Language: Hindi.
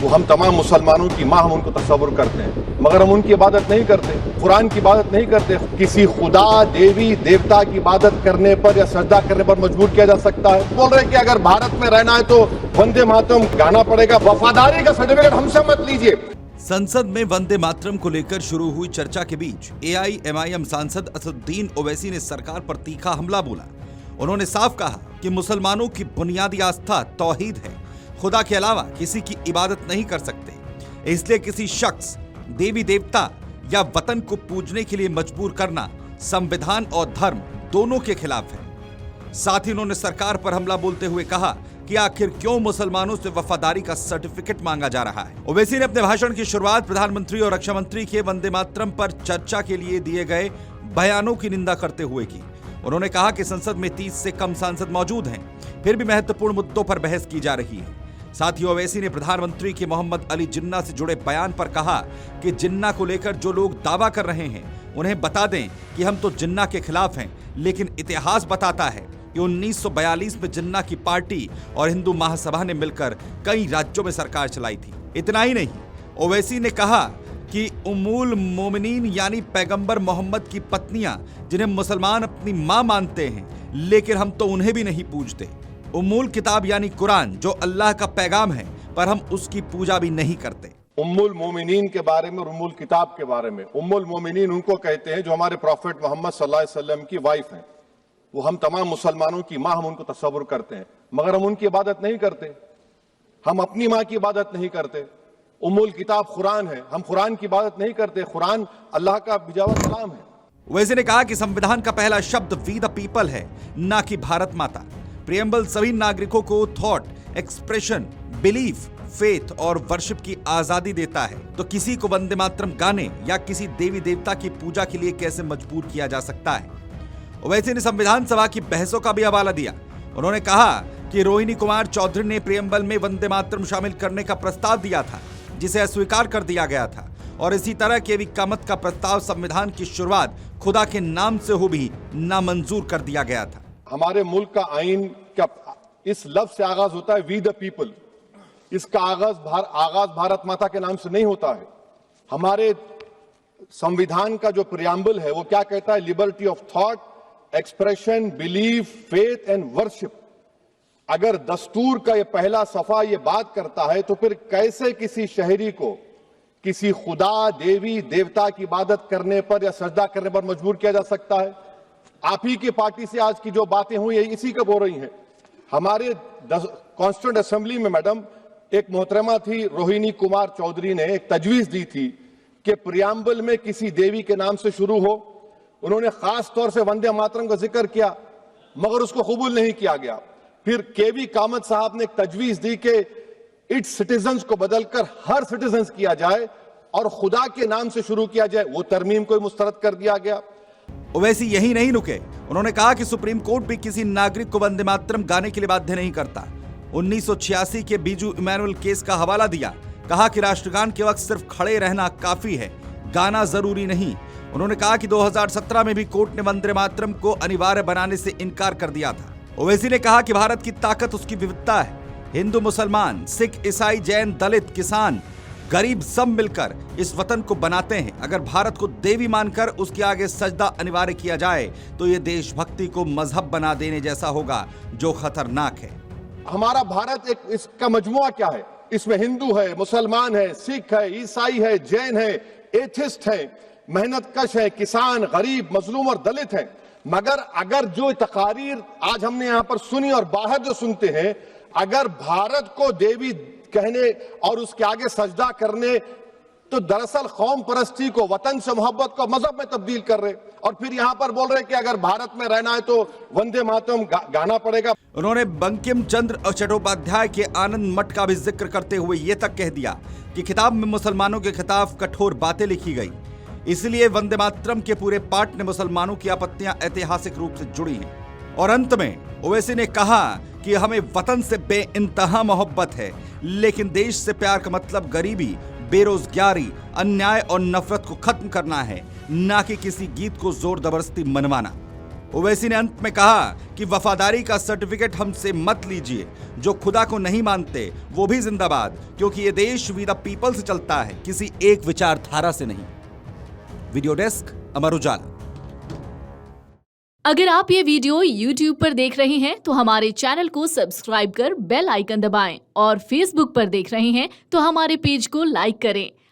वो हम तमाम मुसलमानों की माँ हम उनको तस्वुर करते हैं, मगर हम उनकी इबादत नहीं करते, कुरान की इबादत नहीं करते। किसी खुदा देवी देवता की इबादत करने पर या सजदा करने पर मजबूर किया जा सकता है। बोल रहे हैं कि अगर भारत में रहना है तो वंदे मातरम गाना पड़ेगा। वफादारी का सर्टिफिकेट हमसे मत लीजिए। संसद में वंदे मातरम को लेकर शुरू हुई चर्चा के बीच एआईएमआईएम सांसद असदुद्दीन ओवैसी ने सरकार पर तीखा हमला बोला। उन्होंने साफ कहा कि मुसलमानों की बुनियादी आस्था तौहीद है, खुदा के अलावा किसी की इबादत नहीं कर सकते। इसलिए किसी शख्स, देवी देवता या वतन को पूजने के लिए मजबूर करना संविधान और धर्म दोनों के खिलाफ है। साथ ही उन्होंने सरकार पर हमला बोलते हुए कहा कि आखिर क्यों मुसलमानों से वफादारी का सर्टिफिकेट मांगा जा रहा है। ओवैसी ने अपने भाषण की शुरुआत प्रधानमंत्री और रक्षा मंत्री के वंदे मातरम पर चर्चा के लिए दिए गए बयानों की निंदा करते हुए की। उन्होंने कहा कि संसद में 30 से कम सांसद मौजूद हैं, फिर भी महत्वपूर्ण मुद्दों पर बहस की जा रही है। साथ ही ओवैसी ने प्रधानमंत्री के मोहम्मद अली जिन्ना से जुड़े बयान पर कहा कि जिन्ना को लेकर जो लोग दावा कर रहे हैं उन्हें बता दें कि हम तो जिन्ना के खिलाफ हैं, लेकिन इतिहास बताता है कि 1942 में जिन्ना की पार्टी और हिंदू महासभा ने मिलकर कई राज्यों में सरकार चलाई थी। इतना ही नहीं, ओवैसी ने कहा कि उम्मुल मोमिनीन यानी पैगंबर मोहम्मद की पत्नियां, जिन्हें मुसलमान अपनी मां मानते हैं, लेकिन हम तो उन्हें भी नहीं पूजते। उम्मुल किताब यानी कुरान जो अल्लाह का पैगाम है, पर हम उसकी पूजा भी नहीं करते। उम्मुल मोमिनीन के बारे में और उम्मुल किताब के बारे में, उम्मुल मोमिनीन उनको कहते हैं जो हमारे प्रॉफिट मोहम्मद सल्लल्लाहु अलैहि वसल्लम की वाइफ हैं। वो हम तमाम मुसलमानों की माँ हम उनको तस्वुर करते हैं, मगर हम उनकी इबादत नहीं करते। हम अपनी माँ की इबादत नहीं करते। उम्मुल किताब कुरान है, हम कुरान की इबादत नहीं करते। कुरान अल्लाह का भेजा हुआ कलाम है। वैसे ने कहा कि संविधान का पहला शब्द वी द पीपल है, ना कि भारत माता। प्रियम्बल सभी नागरिकों को थॉट, एक्सप्रेशन, बिलीफ, फेथ और वर्शिप की आजादी देता है, तो किसी को वंदे मातरम गाने या किसी देवी देवता की पूजा के लिए कैसे मजबूर किया जा सकता है। ओवैसी ने संविधान सभा की बहसों का भी हवाला दिया। उन्होंने कहा कि रोहिणी कुमार चौधरी ने प्रियम्बल में वंदे मातरम शामिल करने का प्रस्ताव दिया था, जिसे अस्वीकार कर दिया गया था, और इसी तरह के इकामत का प्रस्ताव संविधान की शुरुआत खुदा के नाम से हो भी नामंजूर कर दिया गया था। हमारे मुल्क का आइन क्या इस लफ्ज से आगाज होता है, वी द पीपल। इसका आगाज भारत माता के नाम से नहीं होता है। हमारे संविधान का जो प्रियम्बल है वो क्या कहता है? Liberty of thought, expression, belief, faith and worship. अगर दस्तूर का ये पहला सफा ये बात करता है, तो फिर कैसे किसी शहरी को किसी खुदा देवी देवता की इबादत करने पर या सजदा करने पर मजबूर किया जा सकता है? आप ही की पार्टी से आज की जो बातें हुई है इसी कब हो रही हैं। हमारे कॉन्स्टिट्यूंट असेंबली में मैडम एक मोहतरमा थी रोहिणी कुमार चौधरी ने एक तजवीज दी थी कि प्रियम्बल में किसी देवी के नाम से शुरू हो। उन्होंने खास तौर से वंदे मातरम का जिक्र किया, मगर उसको कबूल नहीं किया गया। फिर केवी कामत साहब ने एक तजवीज दी कि इट्स सिटीजन्स को बदलकर हर सिटीजन्स किया जाए और खुदा के नाम से शुरू किया जाए। वो तरमीम को मुस्तरद कर दिया गया। ओवैसी यही नहीं रुके। उन्होंने कहा कि सुप्रीम कोर्ट भी किसी नागरिक को वंदे मातरम गाने के लिए बाध्य नहीं करता। 1986 के बीजू इमैनुअल केस का हवाला दिया। कहा कि राष्ट्रगान के वक्त सिर्फ खड़े रहना काफी है, गाना जरूरी नहीं। उन्होंने कहा कि 2017 में भी कोर्ट ने वंदे मातरम को अनिवार्य बनाने से इनकार कर दिया था। ओवैसी ने कहा कि भारत की ताकत उसकी विविधता है। हिंदू, मुसलमान, सिख, ईसाई, जैन, दलित, किसान, गरीब सब मिलकर इस वतन को बनाते हैं। अगर भारत को देवी मानकर उसके आगे सजदा अनिवार्य किया जाए तो यह देशभक्ति को मजहब बना देने जैसा होगा, जो खतरनाक है। हमारा भारत एक इसका मजमुआ क्या है? इसमें हिंदू है, मुसलमान है, सिख है, ईसाई है, जैन है, एथिस्ट है, मेहनत कश है, किसान, गरीब, मजलूम और दलित है। मगर अगर जो तकारीर आज हमने यहां पर सुनी और बाहर जो सुनते हैं, अगर भारत को देवी कहने और उसके आगे सजदा करने, तो दरअसल कौम परस्ती को, वतन से मोहब्बत को मजहब में तब्दील कर रहे। और फिर यहां पर बोल रहे कि अगर भारत में रहना है तो वंदे मातरम गाना पड़ेगा। उन्होंने बंकिम चंद्र चट्टोपाध्याय के आनंद मठ का भी जिक्र करते हुए यह तक कह दिया कि किताब में मुसलमानों के खिलाफ कठोर बातें लिखी गई, इसलिए वंदे मातरम के पूरे पाठ में मुसलमानों की आपत्तियां ऐतिहासिक रूप से जुड़ी हैं। और अंत में ओवैसी ने कहा कि हमें वतन से बेइंतहा मोहब्बत है, लेकिन देश से प्यार का मतलब गरीबी, बेरोजगारी, अन्याय और नफरत को खत्म करना है, ना कि किसी गीत को जोर जबरदस्ती मनवाना। ओवैसी ने अंत में कहा कि वफादारी का सर्टिफिकेट हमसे मत लीजिए, जो खुदा को नहीं मानते वो भी जिंदाबाद, क्योंकि ये देश वी द पीपल से चलता है, किसी एक विचारधारा से नहीं। Video desk Amar Ujala. अगर आप ये वीडियो YouTube पर देख रहे हैं तो हमारे चैनल को सब्सक्राइब कर बेल आइकन दबाएं और Facebook पर देख रहे हैं तो हमारे पेज को लाइक करें।